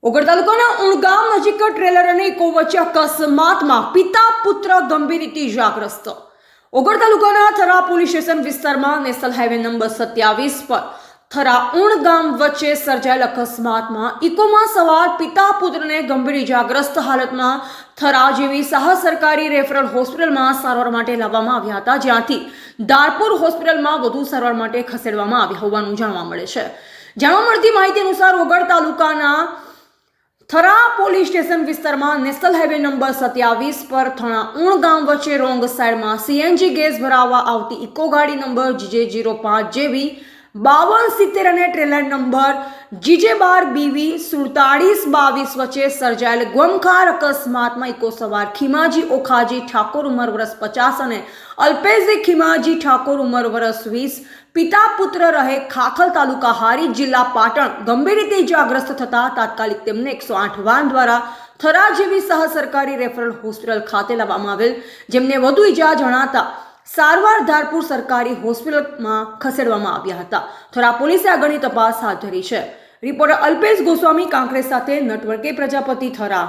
ઓગળ તાલુકાના ઉણગામ નજીક ટ્રેલર અને ઇકો વચ્ચે અકસ્માતમાં પિતા પુત્ર ગંભીર રીતે ઇજાગ્રસ્ત. ઓગળ તાલુકાના થરા પોલીસ સ્ટેશન વિસ્તારમાં નેશનલ હાઈવે નંબર 27 પર થરા ઉણગામ વચ્ચે સર્જાયેલ અકસ્માતમાં ઇકોમાં સવાર પિતા પુત્રને ગંભીર ઇજાગ્રસ્ત હાલતમાં થરા જેવી સાહસ સરકારી રેફરલ હોસ્પિટલમાં સારવાર માટે લાવવામાં આવ્યા હતા, જ્યાંથી ધારપુર હોસ્પિટલમાં વધુ સારવાર માટે ખસેડવામાં આવ્યા હોવાનું જાણવા મળે છે. જાણવા મળતી માહિતી અનુસાર ઓગળ તાલુકાના થરા પોલીસ સ્ટેશન વિસ્તારમાં નેશનલ હાઈવે નંબર 27 પર થરા ઉણગામ વચ્ચે રોંગ સાઈડમાં સીએનજી ગેસ ભરાવવા આવતી ઇકો ગાડી નંબર GJ05 જેવી 5270 અને ટ્રેલર નંબર GJ12BV 4722 વચ્ચે સર્જાયેલ ગમખાર અકસ્માતમાં ઇકો સવાર ખીમાજી ઓખાજી ઠાકોર ઉંમર વર્ષ 50 અને અલ્પેશજી ખીમાજી ઠાકોર ઉંમર વર્ષ 20 પિતા પુત્ર રહે ખાખલ તાલુકા હારી જિલ્લા પાટણ ગંભીર રીતે ઇજાગ્રસ્ત થતા તાત્કાલિક તેમને 108 વાહન દ્વારા થરા જેવી સહસરકારી રેફરલ હોસ્પિટલ ખાતે લાવવામાં આવેલ, જેમને વધુ ઇજા જણાતા સારવાર ધારપુર સરકારી હોસ્પિટલમાં ખસેડવામાં આવ્યા હતા. થરા પોલીસે આગળની તપાસ હાથ ધરી છે. રિપોર્ટર અલ્પેશ ગોસ્વામી કાંકરેજ સાથે નટવર કે પ્રજાપતિ, થરા.